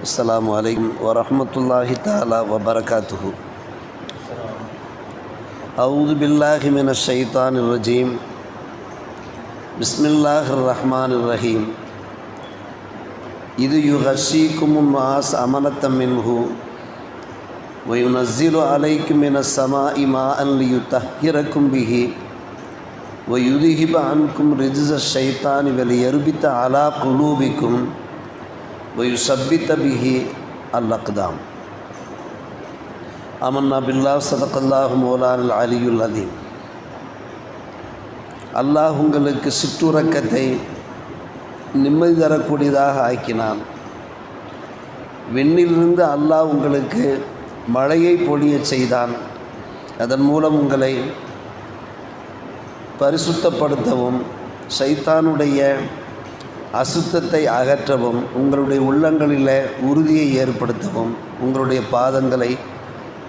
السلام عليكم ورحمة الله تعالى وبركاته. أعوذ بالله من الشيطان الرجيم. بسم الله الرحمن الرحيم. إذ يغشيكم النعاس أمنة منه وينزل عليكم من السماء ماء ليطهركم به ويذهب عنكم رجز الشيطان وليربط على قلوبكم ويثبت به الأقدام. آمنا بالله صدق الله مولانا العلي العظيم. அல்லாஹ் உங்களுக்கு சிற்றுறக்கத்தை நிம்மதி தரக்கூடியதாக ஆக்கினான். விண்ணிலிருந்து அல்லாஹ் உங்களுக்கு மழையை பொழிய செய்தான். அதன் மூலம் உங்களை பரிசுத்தப்படுத்தவும் சைத்தானுடைய அசுத்தத்தை அகற்றவும் உங்களுடைய உள்ளங்களில் உறுதியை ஏற்படுத்தவும் உங்களுடைய பாதங்களை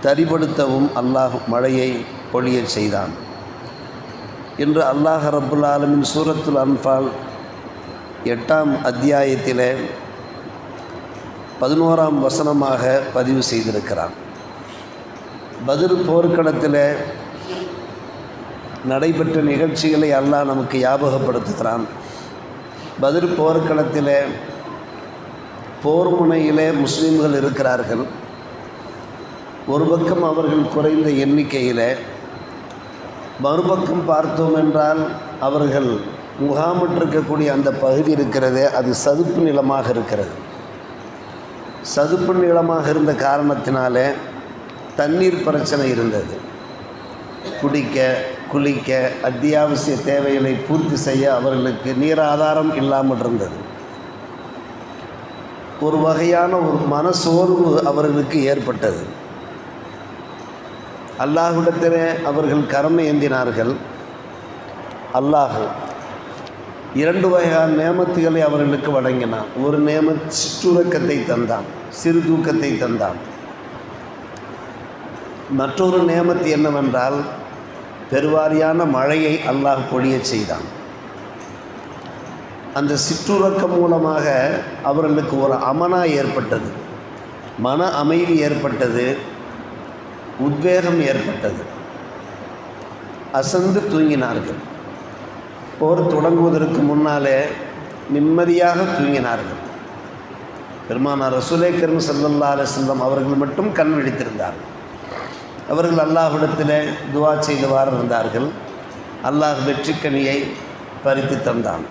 தரிபடுத்தவும் அல்லாஹ் மழையை பொழிய செய்தான் என்று அல்லாஹ் ரப்புல் ஆலமீன் சூரத்துல் அன்ஃபால் 8ஆம் அத்தியாயத்தில் 11ஆம் வசனமாக பதிவு செய்திருக்கிறான். பத்ர் போர்க்களத்தில் நடைபெற்ற நிகழ்ச்சிகளை அல்லாஹ் நமக்கு ஞாபகப்படுத்துகிறான். பத்ர் போர்க்களத்தில் போர் முனையிலே முஸ்லீம்கள் இருக்கிறார்கள். ஒரு பக்கம் அவர்கள் குறைந்த எண்ணிக்கையில், மறுபக்கம் பார்த்தோம் என்றால் அவர்கள் முகாமிட்டிருக்கக்கூடிய அந்த பகுதி இருக்கிறது, அது சதுப்பு நிலமாக இருக்கிறது. சதுப்பு நிலமாக இருந்த காரணத்தினாலே தண்ணீர் பிரச்சனை இருந்தது. குடிக்க குளிக்க அத்தியாவசிய தேவைகளை பூர்த்தி செய்ய அவர்களுக்கு நீர் ஆதாரம் இல்லாமல் இருந்தது. ஒரு வகையான ஒரு மனசோர்வு அவர்களுக்கு ஏற்பட்டது. அல்லாஹ்விடத்திலே அவர்கள் கரம் ஏந்தினார்கள். அல்லாஹ் 2 வகையான நேமத்துகளை அவர்களுக்கு வழங்கினான். ஒரு நேமத் சிற்றுறக்கத்தை தந்தான், சிறு தூக்கத்தை தந்தான். மற்றொரு நேமத்து என்னவென்றால் பெருவாரியான மழையை அல்லாஹ் பொழிய செய்தான். அந்த சிற்றுறக்கம் மூலமாக அவர்களுக்கு ஒரு அமனா ஏற்பட்டது, மன அமைதி ஏற்பட்டது, உத்வேகம் ஏற்பட்டது. அசந்து தூங்கினார்கள். போர் தொடங்குவதற்கு முன்னாலே நிம்மதியாக தூங்கினார்கள். பெருமானார் ரசூலே கரீம் ஸல்லல்லாஹு அலைஹி வஸல்லம் அவர்கள் மட்டும் கண் விழித்திருந்தார்கள். அவர்கள் அல்லாஹ்விடத்தில் துவா செய்தவாறு இருந்தார்கள். அல்லாஹ் வெற்றிக்கனியை பறித்து தந்தான்.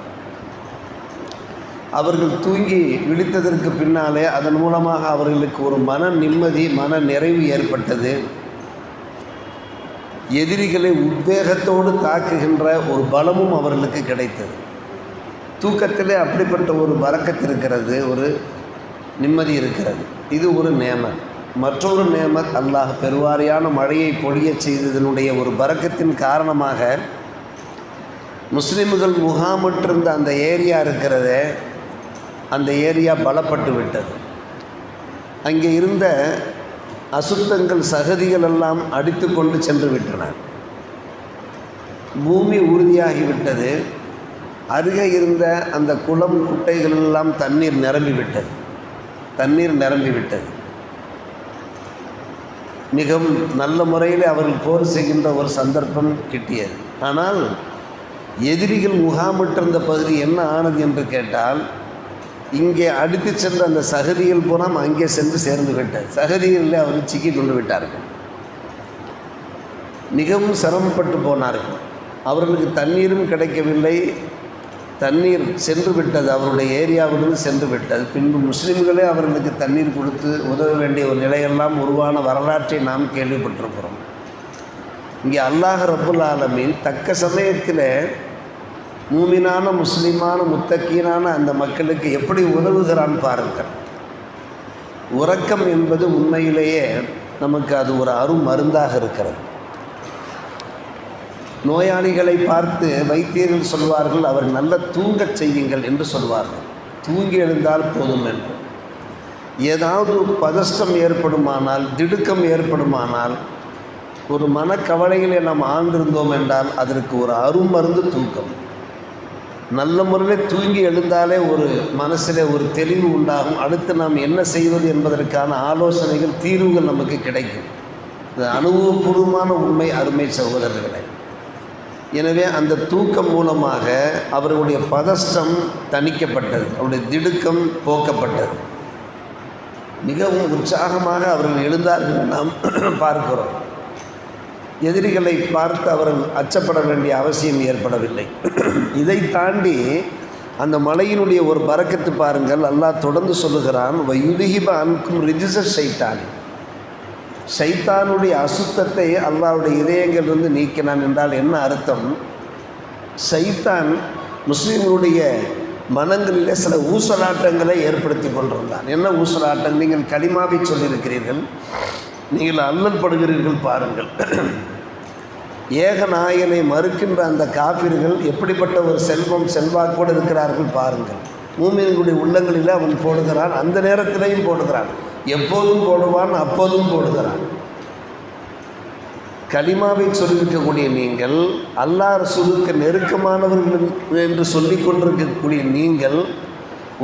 அவர்கள் தூங்கி விழித்ததற்கு பின்னாலே அதன் மூலமாக அவர்களுக்கு ஒரு மன நிம்மதி, மன நிறைவு ஏற்பட்டது. எதிரிகளை உத்வேகத்தோடு தாக்குகின்ற ஒரு பலமும் அவர்களுக்கு கிடைத்தது. தூக்கத்திலே அப்படிப்பட்ட ஒரு பரக்கத்து இருக்கிறது, ஒரு நிம்மதி இருக்கிறது. இது ஒரு நேமத். மற்றொரு நேமத், அல்லாஹ் பெருவாரியான மழையை பொழிய செய்ததனுடைய ஒரு பரக்கத்தின் காரணமாக முஸ்லிம்கள் முகாமிட்டிருந்த அந்த ஏரியா இருக்கிறதே, அந்த ஏரியா பலப்பட்டு விட்டது. அங்கே இருந்த அசுத்தங்கள், சகதிகள் எல்லாம் அடித்து கொண்டு சென்று விட்டன. பூமி உறுதியாகிவிட்டது. அருகே இருந்த அந்த குளம், குட்டைகளெல்லாம் தண்ணீர் நிரம்பிவிட்டது. மிகவும் நல்ல முறையில் அவர்கள் போர் செய்கின்ற ஒரு சந்தர்ப்பம் கிட்டியது. ஆனால் எதிரிகள் முகாமிட்டிருந்த பகுதி என்ன ஆனது என்று கேட்டால், இங்கே அடித்து சென்ற அந்த சகதிகள் பூரா அங்கே சென்று சேர்ந்து விட்டது. சகதிகளில் அவர்கள் சிக்கி கொண்டு விட்டார்கள். மிகவும் சிரமப்பட்டு போனார்கள். அவர்களுக்கு தண்ணீரும் கிடைக்கவில்லை. தண்ணீர் சென்று விட்டது, அவருடைய ஏரியாவிலிருந்து சென்று விட்டது. பின்பு முஸ்லீம்களே அவர்களுக்கு தண்ணீர் கொடுத்து உதவ வேண்டிய ஒரு நிலையெல்லாம் உருவான வரலாற்றை நாம் கேள்விப்பட்டிருக்கிறோம். இங்கே அல்லாஹ் ரப்புல் ஆலமீன் தக்க சமயத்தில் மூமினான, முஸ்லீமான, முத்தக்கீனான அந்த மக்களுக்கு எப்படி உதவுகிறான் பாருங்கள். உறக்கம் என்பது உண்மையிலேயே நமக்கு அது ஒரு அருமருந்தாக இருக்கிறது. நோயாளிகளை பார்த்து வைத்தியர்கள் சொல்வார்கள், அவர் நல்ல தூங்கச் செய்யுங்கள் என்று சொல்வார்கள். தூங்கி எழுந்தால் போதும் என்று. ஏதாவது பதஷ்டம் ஏற்படுமானால், திடுக்கம் ஏற்படுமானால், ஒரு மனக்கவலைகளை நாம் ஆழ்ந்திருந்தோம் என்றால் அதற்கு ஒரு அருமருந்து தூக்கம். நல்ல முறையில் தூங்கி எழுந்தாலே ஒரு மனசில் ஒரு தெளிவு உண்டாகும். அடுத்து நாம் என்ன செய்வது என்பதற்கான ஆலோசனைகள், தீர்வுகள் நமக்கு கிடைக்கும். இது அனுபவபூர்வமான உண்மை, அருமை சகோதரர்களே. எனவே அந்த தூக்கம் மூலமாக அவர்களுடைய பதஷ்டம் தணிக்கப்பட்டது, அவருடைய திடுக்கம் போக்கப்பட்டது. மிகவும் உற்சாகமாக அவர்கள் எழுந்தார்கள் நாம் பார்க்கிறோம். எதிரிகளை பார்த்து அவர்கள் அச்சப்பட வேண்டிய அவசியம் ஏற்படவில்லை. இதை தாண்டி அந்த மலையினுடைய ஒரு பரக்கத்து பாருங்கள். அல்லாஹ் தொடர்ந்து சொல்லுகிறான், வயுதிஹிப அன்கும் ரிஜிஸ ஷைத்தானி. ஷைத்தானுடைய அசுத்தத்தை அல்லாஹ்வுடைய இதயங்களிலிருந்து நீக்கினான் என்றால் என்ன அர்த்தம்? ஷைத்தான் முஸ்லீம்களுடைய மனங்களிலே சில ஊசலாட்டங்களை ஏற்படுத்தி கொண்டிருந்தான். என்ன ஊசலாட்டம்? நீங்கள் கலிமாவை சொல்லியிருக்கிறீர்கள், நீங்கள் அல்லல் படுகிறீர்கள். பாருங்கள், ஏகநாயனை மறுக்கின்ற அந்த காபிர்கள் எப்படிப்பட்ட ஒரு செல்வாக்கோடு இருக்கிறார்கள் பாருங்கள். மூமின்களுடைய உள்ளங்களில் அவன் போடுகிறான், அந்த நேரத்திலையும் போடுகிறான், எப்போதும் போடுவான், அப்போதும் போடுகிறான். கலிமாவை சொல்லியிருக்கக்கூடிய நீங்கள், அல்லாஹ் ரசூலுக்கு நெருக்கமானவர்கள் என்று சொல்லி கொண்டிருக்கக்கூடிய நீங்கள்,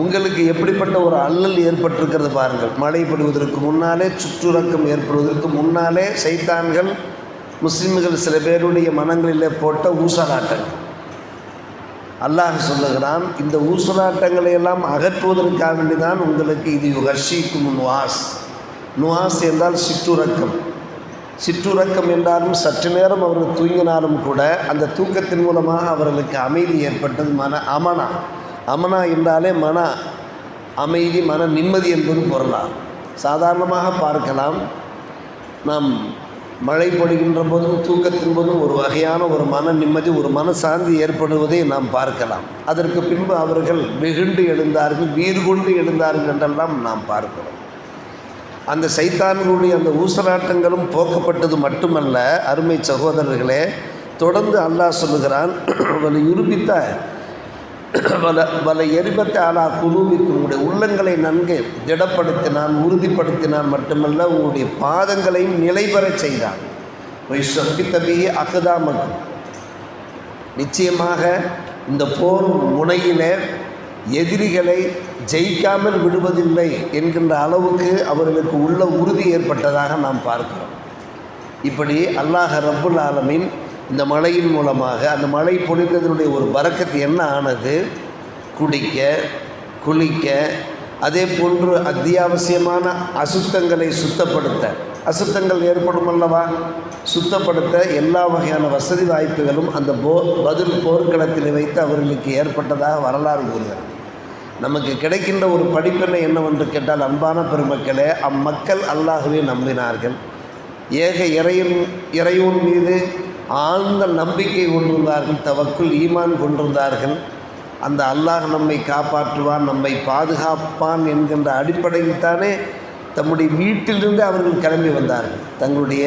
உங்களுக்கு எப்படிப்பட்ட ஒரு அல்லல் ஏற்பட்டிருக்கிறது பாருங்கள். மழை பொழிவதற்கு முன்னாலே, சுற்றுறக்கம் ஏற்படுவதற்கு முன்னாலே சைத்தான்கள் முஸ்லிம்கள் சில பேருடைய மனங்களிலே போட்ட ஊசலாட்டங்கள். அல்லாஹ் சொல்லுகிறான், இந்த ஊசலாட்டங்களை எல்லாம் அகற்றுவதற்காக வேண்டிதான் உங்களுக்கு இது யுகஷிக்கும் நுவாஸ். நுவாஸ் என்றால் சிற்றுறக்கம். சிற்றுறக்கம் என்றாலும் சற்று நேரம் அவர்கள் தூங்கினாலும் கூட அந்த தூக்கத்தின் மூலமாக அவர்களுக்கு அமைதி ஏற்பட்டது. அமனா. அமனா என்றாலே மன அமைதி, மன நிம்மதி என்பது பொருளாகும். சாதாரணமாக பார்க்கலாம், நாம் மழை பொழிகின்ற போதும் தூக்கத்தின் போதும் ஒரு வகையான ஒரு மன நிம்மதி, ஒரு மனசாந்தி ஏற்படுவதை நாம் பார்க்கலாம். அதற்கு பின்பு அவர்கள் வெகுண்டு எழுந்தார்கள், வீறு கொண்டு எழுந்தார்கள் என்றெல்லாம் நாம் பார்க்கிறோம். அந்த சைத்தான்களுடைய அந்த ஊசலாட்டங்களும் போக்கப்பட்டது மட்டுமல்ல, அருமை சகோதரர்களே, தொடர்ந்து அல்லாஹ் சொல்லுகிறான், யுருபித்த வல எரிபத்த ஆலா குலூபிக்கு, உங்களுடைய உள்ளங்களை நன்கு திடப்படுத்தினான், உறுதிப்படுத்தினான் மட்டுமல்ல, உங்களுடைய பாதங்களையும் நிலைபெறச் செய்தான். சொப்பித்தபியே அகதாமக்கும், நிச்சயமாக இந்த போர் முனையிலே எதிரிகளை ஜெயிக்காமல் விடுவதில்லை என்கின்ற அளவுக்கு அவர்களுக்கு உள்ள உறுதி ஏற்பட்டதாக நாம் பார்க்கிறோம். இப்படி அல்லாஹ் ரப்புல் ஆலமீன் இந்த மழையின் மூலமாக, அந்த மழை பொழிந்ததனுடைய ஒரு பரக்கத்து என்ன ஆனது? குடிக்க, குளிக்க, அதே போன்று அத்தியாவசியமான அசுத்தங்களை சுத்தப்படுத்த, அசுத்தங்கள் ஏற்படும் அல்லவா, சுத்தப்படுத்த எல்லா வகையான வசதி வாய்ப்புகளும் அந்த பதில் போர்க்களத்தில் வைத்து அவர்களுக்கு ஏற்பட்டதாக வரலாறு கூறுகிறது. நமக்கு கிடைக்கின்ற ஒரு படிப்பினை என்னவென்று கேட்டால், அன்பான பெருமக்களே, அம்மக்கள் அல்லாஹ்வை நம்பினார்கள். ஏக இறைவன் மீது ஆழ்ந்த நம்பிக்கை கொண்டிருந்தார்கள், தவக்குல் ஈமான் கொண்டிருந்தார்கள். அந்த அல்லாஹ் நம்மை காப்பாற்றுவான், நம்மை பாதுகாப்பான் என்கின்ற அடிப்படையில் தானே தம்முடைய வீட்டிலிருந்து அவர்கள் கிளம்பி வந்தார்கள். தங்களுடைய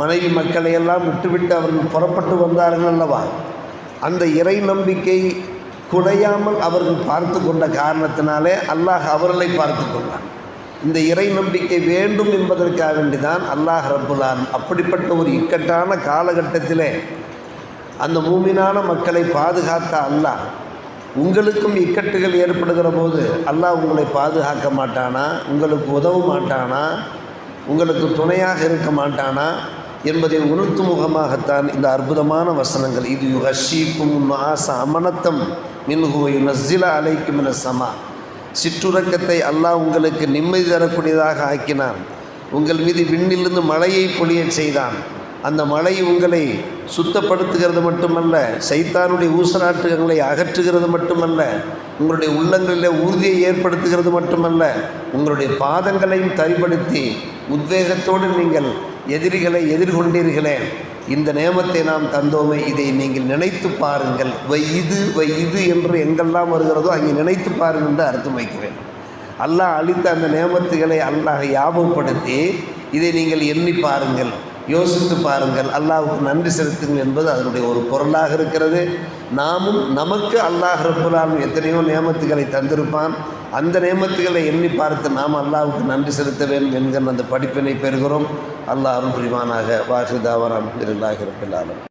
மனைவி மக்களை எல்லாம் விட்டுவிட்டு அவர்கள் புறப்பட்டு வந்தார்கள் அல்லவா. அந்த இறை நம்பிக்கை குறையாமல் அவர்கள் பார்த்து கொண்ட காரணத்தினாலே அல்லாஹ் அவர்களை பார்த்து கொண்டான். இந்த இறை நம்பிக்கை வேண்டும் என்பதற்காக வேண்டிதான் அல்லாஹ் ரப்புல் ஆலமீன் அப்படிப்பட்ட ஒரு இக்கட்டான காலகட்டத்திலே அந்த மூமினான மக்களை பாதுகாத்த அல்லாஹ், உங்களுக்கும் இக்கட்டுகள் ஏற்படுகிற போது அல்லாஹ் உங்களை பாதுகாக்க மாட்டானா? உங்களுக்கு உதவ மாட்டானா? உங்களுக்கு துணையாக இருக்க மாட்டானா என்பதை உணர்த்து முகமாகத்தான் இந்த அற்புதமான வசனங்கள். இது யுகஷீக்கும் ஆச அமனத்தம் மின்ஹு யுனஸ்ஸில அலைக்கும் மினஸ் ஸமா. சிற்றுறக்கத்தை அல்லாஹ் உங்களுக்கு நிம்மதி தரக்கூடியதாக ஆக்கினான். உங்கள் மீது விண்ணிலிருந்து மழையை பொழிய செய்தான். அந்த மழை உங்களை சுத்தப்படுத்துகிறது மட்டுமல்ல, சைத்தானுடைய ஊசலாட்டுகளை அகற்றுகிறது மட்டுமல்ல, உங்களுடைய உள்ளங்களில் உறுதியை ஏற்படுத்துகிறது மட்டுமல்ல, உங்களுடைய பாதங்களையும் தரிப்படுத்தி உத்வேகத்தோடு நீங்கள் எதிரிகளை எதிர்கொண்டீர்களே, இந்த நேமத்தை நாம் தந்தோமே, இதை நீங்கள் நினைத்து பாருங்கள். இது என்று எங்கெல்லாம் வருகிறதோ அங்கே நினைத்து பாருங்கள் என்று அர்த்தம் வைக்கிறேன். அல்லாஹ் அளித்த அந்த நேமத்துகளை அல்லாஹ் ஞாபகப்படுத்தி இதை நீங்கள் எண்ணி பாருங்கள், யோசித்து பாருங்கள், அல்லாஹ்வுக்கு நன்றி செலுத்துங்கள் என்பது அதனுடைய ஒரு பொருளாக இருக்கிறது. நாமும் நமக்கு அல்லாஹ் ரப்புல் ஆலமீன் எத்தனையோ நேமத்துகளை தந்திருப்பான். அந்த நேமத்துகளை எண்ணி பார்த்து நாம் அல்லாஹ்வுக்கு நன்றி செலுத்த வேண்டும் என்கிற அந்த படிப்பினை பெறுகிறோம். அல்லாஹ் அருள் புரிவானாக. வாஹிதாவன் அல்ஹம்துலில்லாஹி ரப்பில் ஆலமீன்.